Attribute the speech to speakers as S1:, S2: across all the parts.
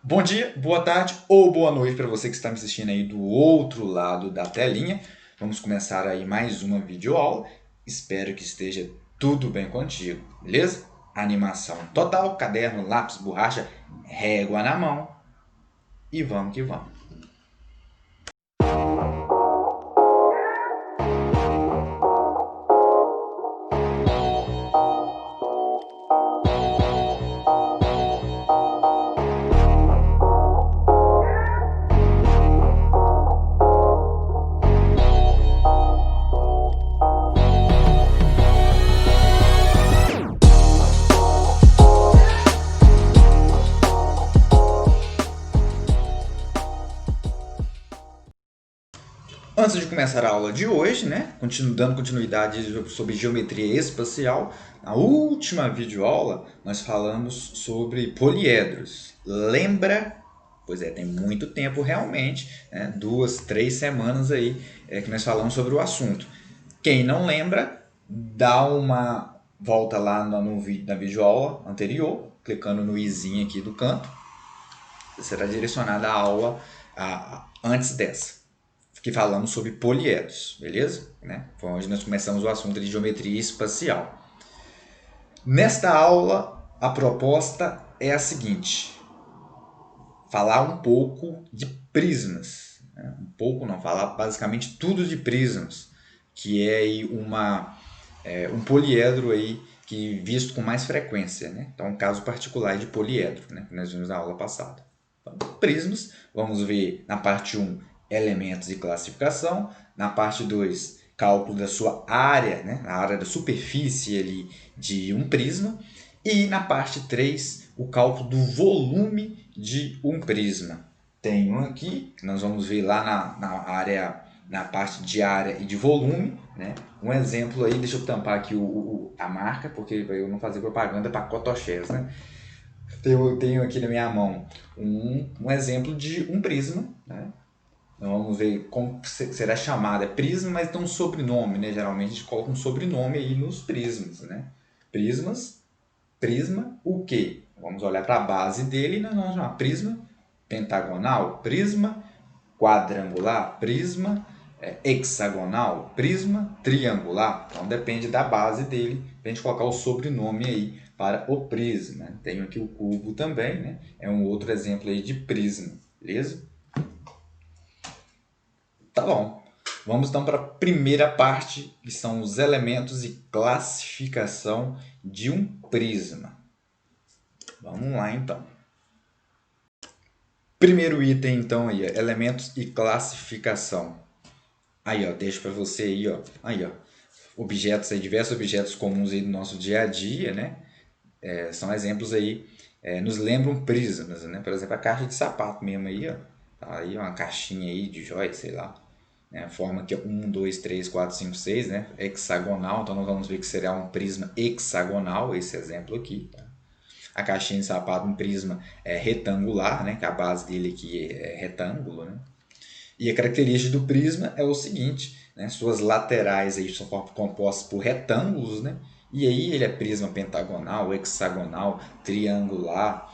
S1: Bom dia, boa tarde ou boa noite para você que está me assistindo aí do outro lado da telinha. Vamos começar aí mais uma videoaula. Espero que esteja tudo bem contigo, beleza? Animação total, caderno, lápis, borracha, régua na mão e vamos que vamos. Antes de começar a aula de hoje, né, dando continuidade sobre geometria espacial, na última videoaula nós falamos sobre poliedros. Lembra? Pois é, tem muito tempo realmente, né, 2, 3 semanas aí que nós falamos sobre o assunto. Quem não lembra, dá uma volta lá na videoaula anterior, clicando no izinho aqui do canto, será direcionada a aula antes dessa que falamos sobre poliedros, beleza? Foi onde nós começamos o assunto de geometria espacial. Nesta aula, a proposta é a seguinte: falar um pouco de prismas. Um pouco não, falar basicamente tudo de prismas, que é aí um poliedro aí que visto com mais frequência. Né? Então, um caso particular de poliedro, né? Que nós vimos na aula passada. Então, prismas, vamos ver na parte 1 elementos e classificação, na parte 2 cálculo da sua área, né? A área da superfície ali de um prisma, e na parte 3 o cálculo do volume de um prisma. Tem um aqui, que nós vamos ver lá na parte de área e de volume, né? Um exemplo aí, deixa eu tampar aqui a marca, porque eu não fazer propaganda para Cotochés, né? Eu tenho aqui na minha mão um exemplo de um prisma, né? Então vamos ver como será chamado. É prisma, mas tem um sobrenome, né? Geralmente a gente coloca um sobrenome aí nos prismas, né? Prismas, prisma, o quê? Vamos olhar para a base dele e nós vamos chamar prisma pentagonal, prisma quadrangular, prisma hexagonal, prisma triangular. Então depende da base dele, para a gente colocar o sobrenome aí para o prisma. Tenho aqui o cubo também, né? É um outro exemplo aí de prisma, beleza? Tá bom. Vamos então para a primeira parte, que são os elementos e classificação de um prisma. Vamos lá então. Primeiro item então aí, elementos e classificação. Aí, ó, deixo para você aí, ó. Aí, ó. Objetos aí, diversos objetos comuns aí do nosso dia a dia, né? São exemplos aí, nos lembram prismas, né? Por exemplo, a caixa de sapato mesmo aí, ó. Tá aí uma caixinha aí de joia, sei lá. Né? Forma que é 1, 2, 3, 4, 5, 6, né? Hexagonal, então nós vamos ver que será um prisma hexagonal, esse exemplo aqui. Tá? A caixinha de sapato, um prisma retangular, né? Que a base dele aqui é retângulo, né? E a característica do prisma é o seguinte, né? Suas laterais aí são compostas por retângulos, né? E aí ele é prisma pentagonal, hexagonal, triangular,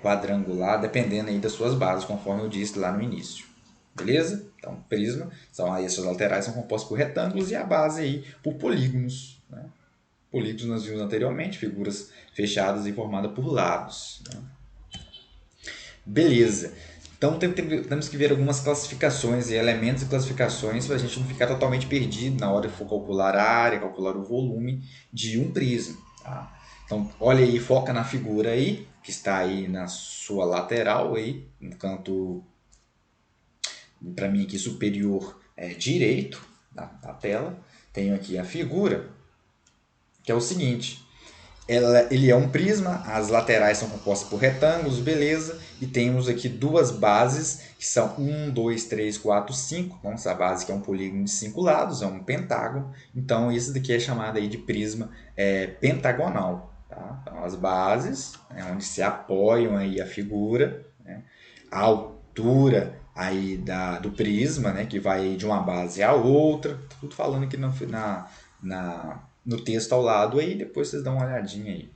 S1: quadrangular, dependendo aí das suas bases, conforme eu disse lá no início. Beleza? Então, prisma, são aí as suas laterais são compostas por retângulos e a base aí por polígonos. Né? Polígonos nós vimos anteriormente, figuras fechadas e formadas por lados. Né? Beleza. Então temos que ver algumas classificações e elementos e classificações para a gente não ficar totalmente perdido na hora de for calcular a área, calcular o volume de um prisma. Tá? Então olha aí, foca na figura aí, que está aí na sua lateral, aí, no canto, para mim aqui superior direito da tela. Tenho aqui a figura, que é o seguinte. Ele é um prisma, as laterais são compostas por retângulos, beleza, e temos aqui duas bases, que são 1, 2, 3, 4, 5, então essa base que é um polígono de 5 lados, é um pentágono, então isso daqui é chamado aí de prisma pentagonal. Tá? Então as bases, onde se apoiam aí a figura, né? A altura aí do prisma, né? Que vai de uma base à outra, tudo falando aqui no texto ao lado aí, depois vocês dão uma olhadinha aí.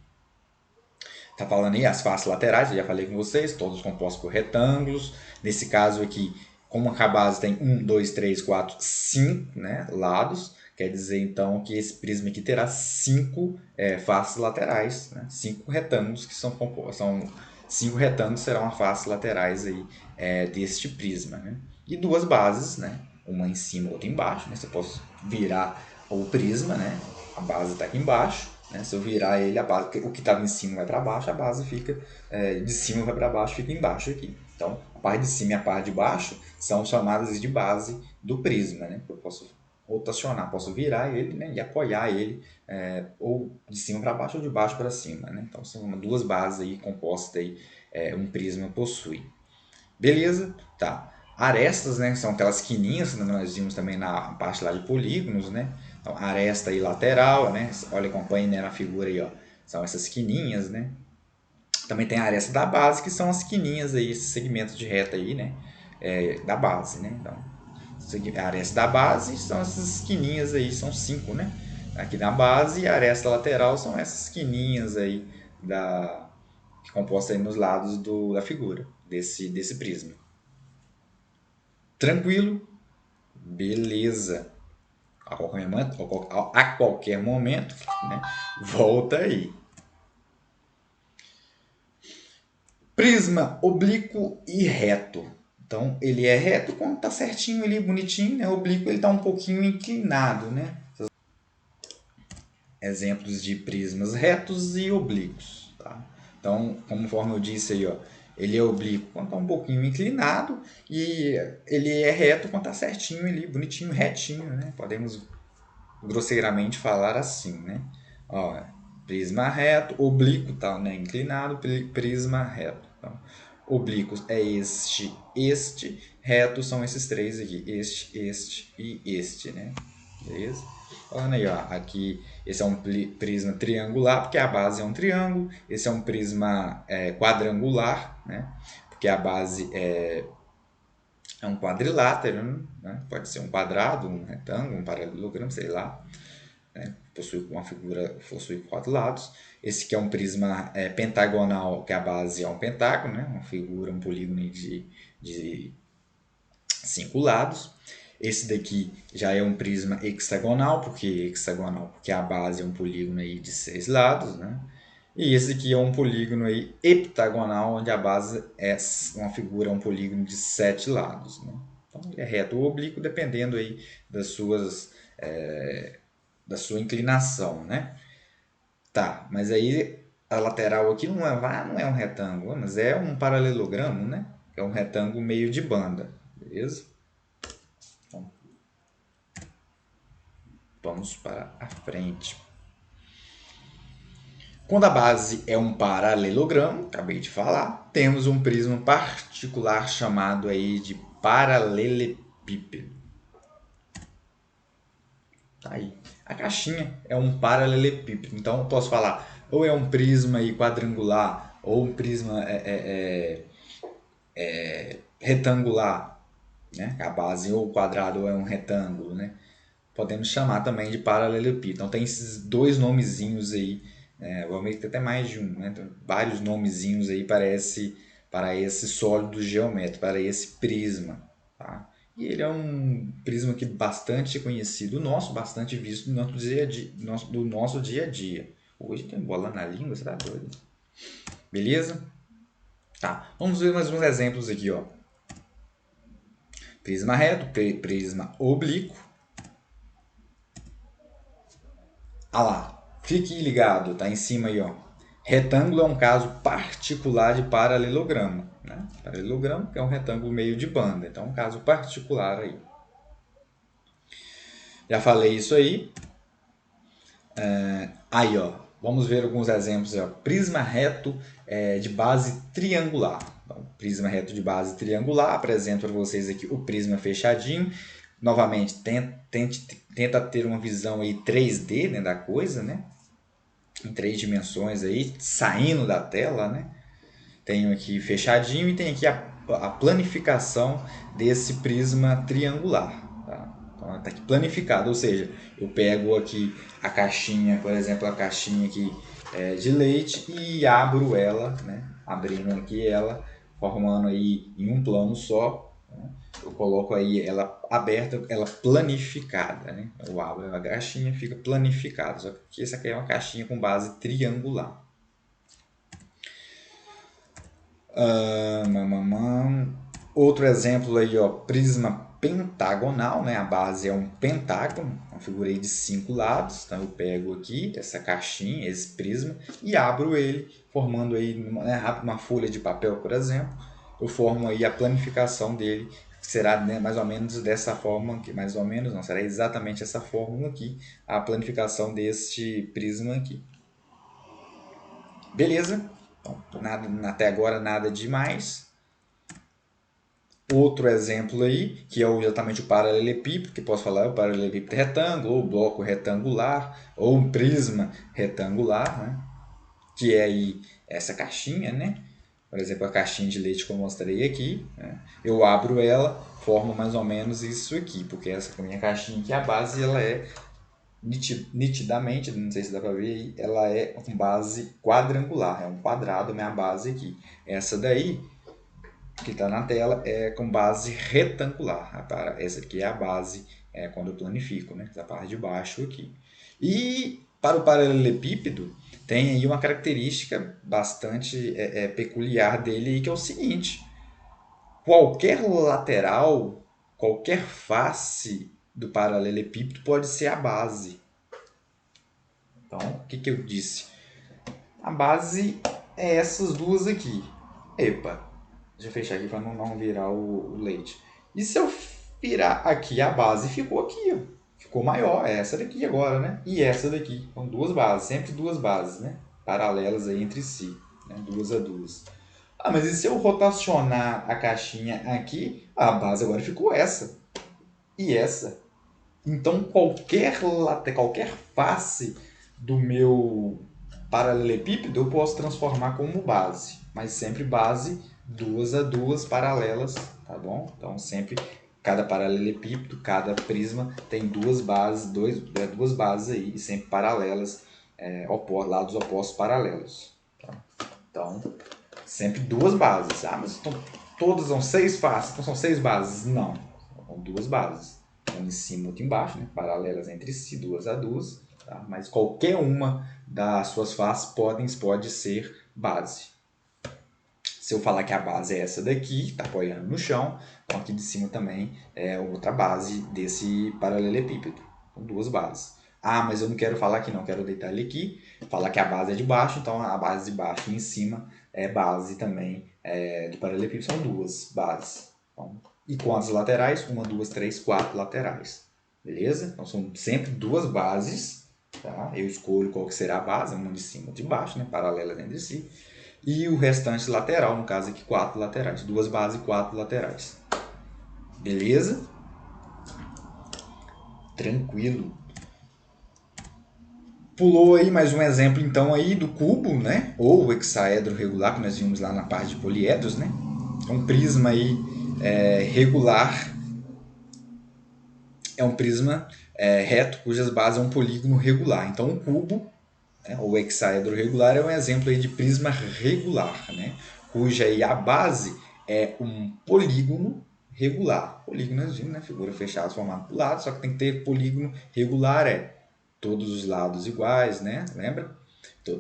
S1: Tá falando aí as faces laterais, eu já falei com vocês, todos compostos por retângulos. Nesse caso aqui, como a base tem 1, 2, 3, 4, 5, né, lados, quer dizer então que esse prisma aqui terá 5 faces laterais, né, 5 retângulos que são compostos, são 5 retângulos serão as faces laterais aí, deste prisma, né? E duas bases, né, uma em cima e outra embaixo, né? Você pode virar o prisma, né? A base está aqui embaixo, né? Se eu virar ele, a base, o que estava em cima vai para baixo, a base fica de cima vai para baixo, fica embaixo aqui. Então, a parte de cima e a parte de baixo são chamadas de base do prisma, né? Eu posso rotacionar, posso virar ele, né? E apoiar ele ou de cima para baixo ou de baixo para cima, né? Então, são duas bases aí compostas aí, um prisma possui. Beleza? Tá. Arestas, né, são aquelas quininhas que nós vimos também na parte lá de polígonos, né? Então, aresta aí lateral, né? Olha, acompanhe, né, na figura aí, ó. São essas quininhas, né? Também tem a aresta da base, que são as quininhas aí, esses segmentos de reta aí, né? Da base, né? Então, a aresta da base são essas quininhas aí, são 5, né? Aqui na base, e a aresta lateral são essas quininhas aí compostas aí nos lados da figura, desse prisma. Tranquilo? Beleza. A qualquer momento, né? Volta aí. Prisma oblíquo e reto. Então, ele é reto quando está certinho ali, bonitinho, né? Oblíquo ele está um pouquinho inclinado, né? Exemplos de prismas retos e oblíquos, tá? Então, conforme eu disse aí, ó, ele é oblíquo quando está um pouquinho inclinado e ele é reto quando está certinho ali, bonitinho, retinho, né? Podemos grosseiramente falar assim, né? Ó, prisma reto, oblíquo tá, né? Inclinado, prisma reto. Então, oblíquos é este, reto são esses três aqui, este e este, né? Beleza? Olha aí, ó, aqui esse é um prisma triangular, porque a base é um triângulo. Esse é um prisma quadrangular, né? Porque a base é um quadrilátero, né? Pode ser um quadrado, um retângulo, um paralelogramo, sei lá. Né? Possui 4 lados. Esse aqui é um prisma pentagonal, que a base é um pentágono, né? Uma figura, um polígono de 5 lados. Esse daqui já é um prisma hexagonal, porque a base é um polígono aí de 6 lados, né? E esse aqui é um polígono aí heptagonal, onde a base é uma figura, um polígono de 7 lados, né? Então, ele é reto ou oblíquo, dependendo aí da sua inclinação, né? Tá, mas aí a lateral aqui não é um retângulo, mas é um paralelogramo, né? É um retângulo meio de banda, beleza? Então, vamos para a frente. Quando a base é um paralelogramo, acabei de falar, temos um prisma particular chamado aí de paralelepípedo. Tá aí. A caixinha é um paralelepípedo. Então eu posso falar ou é um prisma aí quadrangular ou um prisma retangular, né? A base ou quadrado ou é um retângulo, né? Podemos chamar também de paralelepípedo. Então tem esses dois nomezinhos aí, vamos ter até mais de um, né? Tem vários nomezinhos aí para esse sólido geométrico, para esse prisma, tá? E ele é um prisma que bastante conhecido nosso, bastante visto no nosso dia a dia. Hoje tem bola na língua, você tá doido? Beleza? Tá, vamos ver mais uns exemplos aqui, ó. Prisma reto, prisma oblíquo. Ah lá, fique ligado, tá em cima aí, ó. Retângulo é um caso particular de paralelogramo, né? Paralelogramo que é um retângulo meio de banda, então é um caso particular aí. Já falei isso aí. Aí, ó, vamos ver alguns exemplos. Ó. Prisma reto de base triangular. Então, prisma reto de base triangular. Apresento para vocês aqui o prisma fechadinho. Novamente, tenta ter uma visão aí 3D, né, da coisa, né? Em 3 dimensões aí, saindo da tela, né? Tenho aqui fechadinho e tem aqui a planificação desse prisma triangular. Tá? Então, está aqui planificado, ou seja, eu pego aqui a caixinha, por exemplo, a caixinha aqui de leite e abro ela, né? Abrindo aqui ela, formando aí em um plano só, né? Eu coloco aí ela aberta, ela planificada, né? Eu abro a caixinha, fica planificada, só que essa aqui é uma caixinha com base triangular. Outro exemplo aí, ó, prisma pentagonal, né? A base é um pentágono, uma figura aí de 5 lados. Então eu pego aqui essa caixinha, esse prisma, e abro ele, formando aí uma folha de papel, por exemplo. Eu formo aí a planificação dele, que será, né, mais ou menos dessa forma aqui, mais ou menos, não, será exatamente essa fórmula aqui, a planificação deste prisma aqui. Beleza? Então, até agora nada demais. Outro exemplo aí, que é exatamente o paralelepípedo, que posso falar é o paralelepípedo retângulo, ou bloco retangular, ou um prisma retangular, né? Que é aí essa caixinha, né? Por exemplo, a caixinha de leite que eu mostrei aqui, né? Eu abro ela, formo mais ou menos isso aqui, porque essa minha caixinha aqui, a base, ela é nitidamente, não sei se dá para ver aí, ela é com base quadrangular, é um quadrado a minha base aqui. Essa daí que está na tela é com base retangular. Essa aqui é a base quando eu planifico, né? Essa parte de baixo aqui. E para o paralelepípedo, tem aí uma característica bastante peculiar dele, que é o seguinte: qualquer lateral, qualquer face do paralelepípedo pode ser a base. Então, o que eu disse? A base é essas duas aqui. Epa, deixa eu fechar aqui para não virar o leite. E se eu virar aqui a base, ficou aqui, ó. Ficou maior, é essa daqui agora, né? E essa daqui. São duas bases, sempre duas bases, né? Paralelas aí entre si, né? Duas a duas. Ah, mas e se eu rotacionar a caixinha aqui, a base agora ficou essa. E essa. Então qualquer face do meu paralelepípedo eu posso transformar como base, mas sempre base duas a duas paralelas, tá bom? Então sempre cada paralelepípedo, cada prisma tem duas bases, duas bases aí, sempre paralelas, lados opostos paralelos. Tá? Então sempre duas bases. Ah, mas todas são 6 faces, então são 6 bases? Não, são duas bases. Uma em cima e outra embaixo, né? Paralelas entre si, duas a duas. Tá? Mas qualquer uma das suas faces pode ser base. Se eu falar que a base é essa daqui, está apoiando no chão, então aqui de cima também é outra base desse paralelepípedo. São duas bases. Ah, mas eu não quero falar aqui não, quero deitar ele aqui. Falar que a base é de baixo, então a base de baixo e em cima é base também do paralelepípedo. São duas bases. Então, e quantas laterais? 1, 2, 3, 4 laterais. Beleza? Então são sempre duas bases. Tá? Eu escolho qual que será a base, uma de cima e de baixo, né? Paralelas entre si. E o restante lateral, no caso aqui 4 laterais. Duas bases e 4 laterais. Beleza? Tranquilo. Pulou aí mais um exemplo então aí do cubo, né? Ou o hexaedro regular, que nós vimos lá na parte de poliedros, né? Um prisma aí regular é um prisma reto cujas bases é um polígono regular. Então o cubo, né, ou hexaedro regular, é um exemplo aí de prisma regular, né? Cuja aí a base é um polígono regular. Polígono, né? Figura fechada formada por lado, só que tem que ter polígono regular, todos os lados iguais, né? Lembra?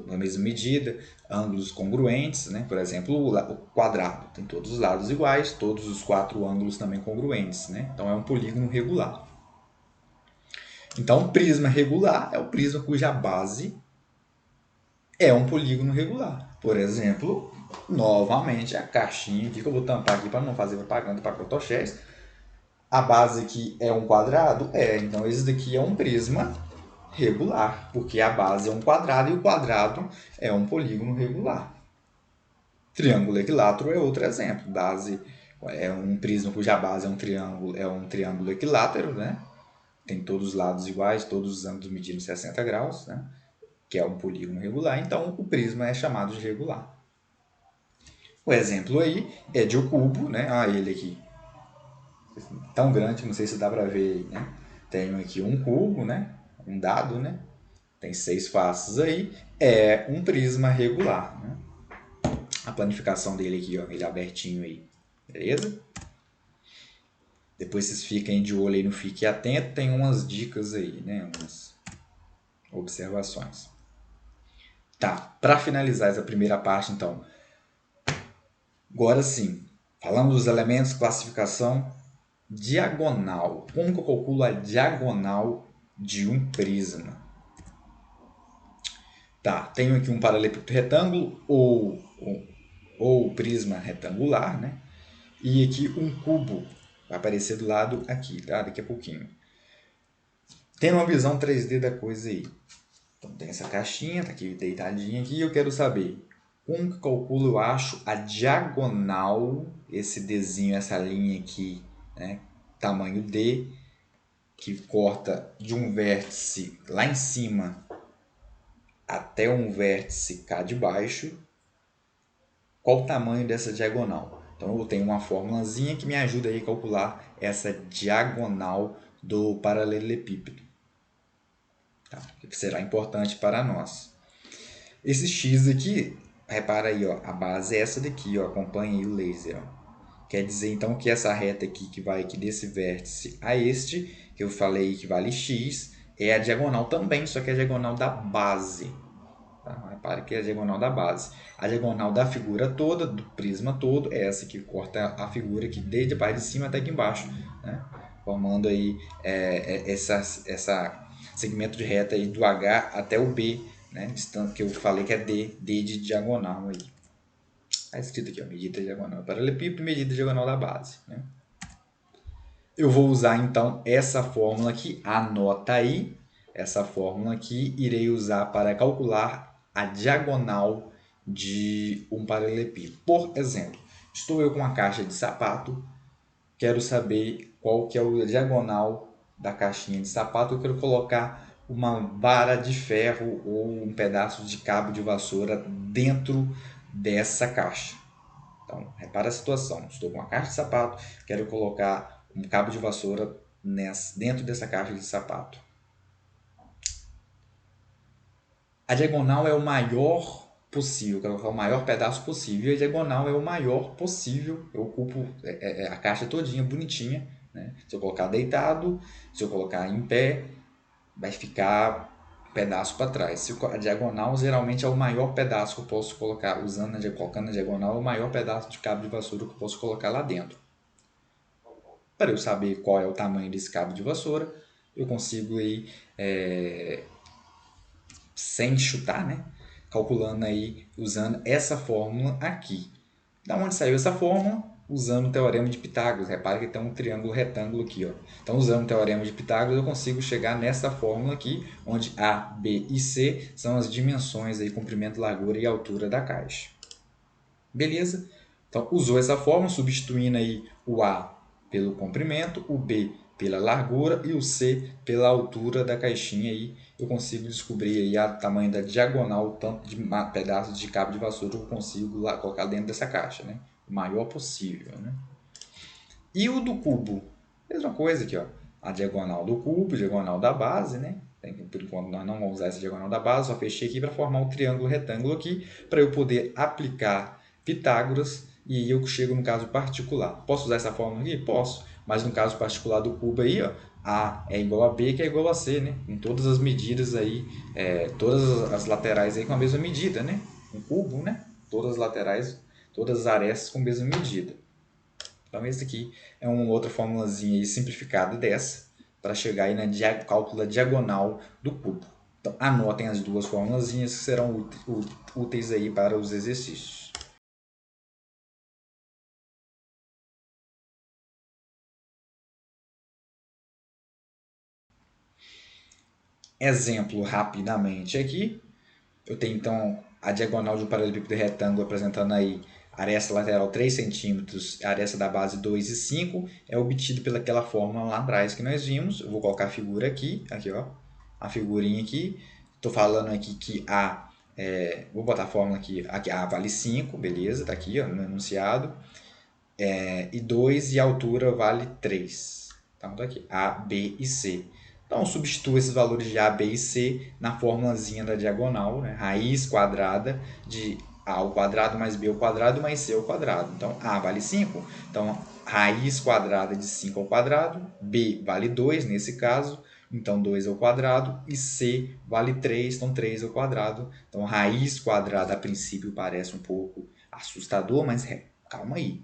S1: Na mesma medida, ângulos congruentes, né? Por exemplo, o quadrado tem todos os lados iguais, todos os 4 ângulos também congruentes, né? Então é um polígono regular. Então, o prisma regular é o prisma cuja base é um polígono regular. Por exemplo, novamente a caixinha aqui que eu vou tampar aqui para não fazer propaganda para protochés. A base aqui é um quadrado? Então esse daqui é um prisma regular, porque a base é um quadrado e o quadrado é um polígono regular. Triângulo equilátero é outro exemplo. Base é um prisma cuja base é um triângulo equilátero, né? Tem todos os lados iguais, todos os ângulos medindo 60 graus, né? Que é um polígono regular, então o prisma é chamado de regular. O exemplo aí é de um cubo, né? Ele aqui, tão grande, não sei se dá para ver, né? Tenho aqui um cubo, né? Um dado, né? tem 6 faces aí, é um prisma regular, né? A planificação dele aqui, ó, ele abertinho aí, beleza? Depois vocês fiquem de olho aí no Fique Atento, tem umas dicas aí, né? Umas observações. Tá, para finalizar essa primeira parte, então, agora sim, falamos dos elementos, classificação, diagonal. Como que eu calculo a diagonal de um prisma? Tá, tenho aqui um paralelepípedo retângulo ou prisma retangular, né? E aqui um cubo, vai aparecer do lado aqui, tá? Daqui a pouquinho. Tem uma visão 3D da coisa aí. Então tem essa caixinha, tá aqui deitadinha aqui, e eu quero saber como que calculo, eu acho, a diagonal, esse Dzinho, essa linha aqui, né? Tamanho D, que corta de um vértice lá em cima até um vértice cá de baixo, qual o tamanho dessa diagonal. Então eu tenho uma formulazinha que me ajuda aí a calcular essa diagonal do paralelepípedo, tá? Que será importante para nós. Esse X aqui, repara aí, ó, a base é essa daqui, ó, acompanha aí o laser. Ó. Quer dizer então que essa reta aqui que vai aqui desse vértice a este, que eu falei que vale x, é a diagonal também, só que é a diagonal da base. Tá? Repare que é a diagonal da base. A diagonal da figura toda, do prisma todo, é essa que corta a figura aqui desde a parte de cima até aqui embaixo, né? Formando aí essa segmento de reta aí do H até o B, né? Distante que eu falei que é D de diagonal aí. Está escrito aqui, ó, medida diagonal paralelepípedo, medida diagonal da base, né? Eu vou usar então essa fórmula aqui, anota aí, essa fórmula aqui, irei usar para calcular a diagonal de um paralelepípedo. Por exemplo, estou eu com uma caixa de sapato, quero saber qual que é a diagonal da caixinha de sapato, eu quero colocar uma vara de ferro ou um pedaço de cabo de vassoura dentro dessa caixa. Então, repara a situação. Estou com uma caixa de sapato, quero colocar um cabo de vassoura dentro dessa caixa de sapato. A diagonal é o maior possível, quero colocar o maior pedaço possível. E a diagonal é o maior possível. Eu ocupo a caixa todinha, bonitinha. Né? Se eu colocar deitado, se eu colocar em pé, vai ficar um pedaço para trás. A diagonal geralmente é o maior pedaço que eu posso colocar, colocando na diagonal, é o maior pedaço de cabo de vassoura que eu posso colocar lá dentro. Para eu saber qual é o tamanho desse cabo de vassoura, eu consigo aí, sem chutar, né? Calculando aí, usando essa fórmula aqui. Da onde saiu essa fórmula? Usando o teorema de Pitágoras. Repare que tem um triângulo retângulo aqui. Ó. Então, usando o teorema de Pitágoras, eu consigo chegar nessa fórmula aqui, onde A, B e C são as dimensões, aí, comprimento, largura e altura da caixa. Beleza? Então, usou essa fórmula, substituindo aí o A pelo comprimento, o B pela largura e o C pela altura da caixinha. Aí eu consigo descobrir aí o tamanho da diagonal, o tanto de pedaços de cabo de vassoura que eu consigo lá colocar dentro dessa caixa, né? O maior possível, né? E o do cubo? Mesma coisa aqui, ó. A diagonal do cubo, diagonal da base, né? Por enquanto nós não vamos usar essa diagonal da base, só fechei aqui para formar um triângulo retângulo aqui, para eu poder aplicar Pitágoras e aí eu chego no caso particular. Posso usar essa fórmula aqui? Posso, mas no caso particular do cubo aí, ó, A é igual a B, que é igual a C, né? Com todas as medidas aí, todas as laterais aí com a mesma medida, né? Um cubo, né? Todas as laterais, todas as arestas com a mesma medida. Então, esse aqui é uma outra formulazinha simplificada dessa, para chegar aí na cálculo da diagonal do cubo. Então, anotem as duas formulazinhas que serão úteis aí para os exercícios. Exemplo rapidamente aqui. Eu tenho então a diagonal de um paralelepípedo retângulo apresentando aí aresta lateral 3 centímetros, aresta da base 2 e 5, é obtido pelaquela fórmula lá atrás que nós vimos. Eu vou colocar a figura aqui ó, a figurinha aqui. Estou falando aqui que A, vou botar a fórmula aqui A vale 5, beleza, está aqui ó, no enunciado, e 2 e a altura vale 3. Então, tá aqui, A, B e C. Então, eu substituo esses valores de A, B e C na formulazinha da diagonal, né? Raiz quadrada de A ao quadrado mais B ao quadrado mais C ao quadrado. Então, A vale 5, então raiz quadrada de 5 ao quadrado, B vale 2 nesse caso, então 2 ao quadrado, e C vale 3, então 3 ao quadrado. Então, raiz quadrada a princípio parece um pouco assustador, mas calma aí.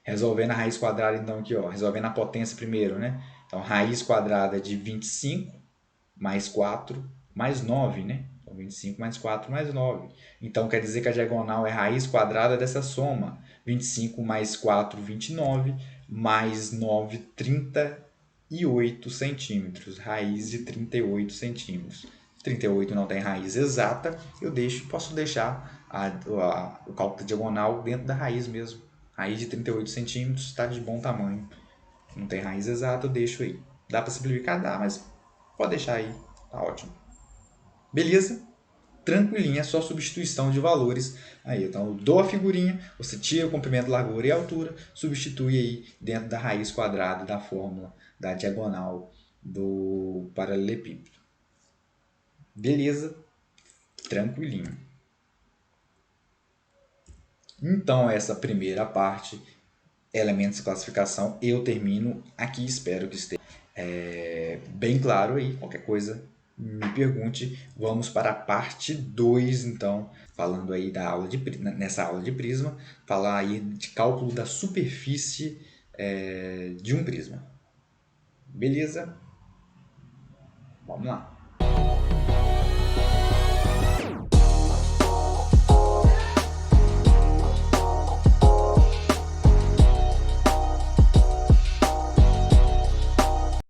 S1: Resolvendo a raiz quadrada, então, aqui, ó, resolvendo a potência primeiro, né? Então, raiz quadrada de 25 mais 4 mais 9, né? Então, 25 mais 4 mais 9. Então, quer dizer que a diagonal é raiz quadrada dessa soma. 25 mais 4, 29, mais 9, 38 centímetros. Raiz de 38 centímetros. 38 não tem raiz exata, posso deixar o cálculo da diagonal dentro da raiz mesmo. Raiz de 38 centímetros está de bom tamanho. Não tem raiz exata, eu deixo aí. Dá para simplificar? Dá, mas pode deixar aí. Tá ótimo. Beleza? Tranquilinha, só substituição de valores. Aí, então, eu dou a figurinha, você tira o comprimento, largura e altura, substitui aí dentro da raiz quadrada da fórmula da diagonal do paralelepípedo. Beleza? Tranquilinho. Então, essa primeira parte, elementos de classificação, eu termino aqui. Espero que esteja bem claro aí. Qualquer coisa, me pergunte. Vamos para a parte 2, então, falando aí nessa aula de prisma, falar aí de cálculo da superfície de um prisma. Beleza? Vamos lá.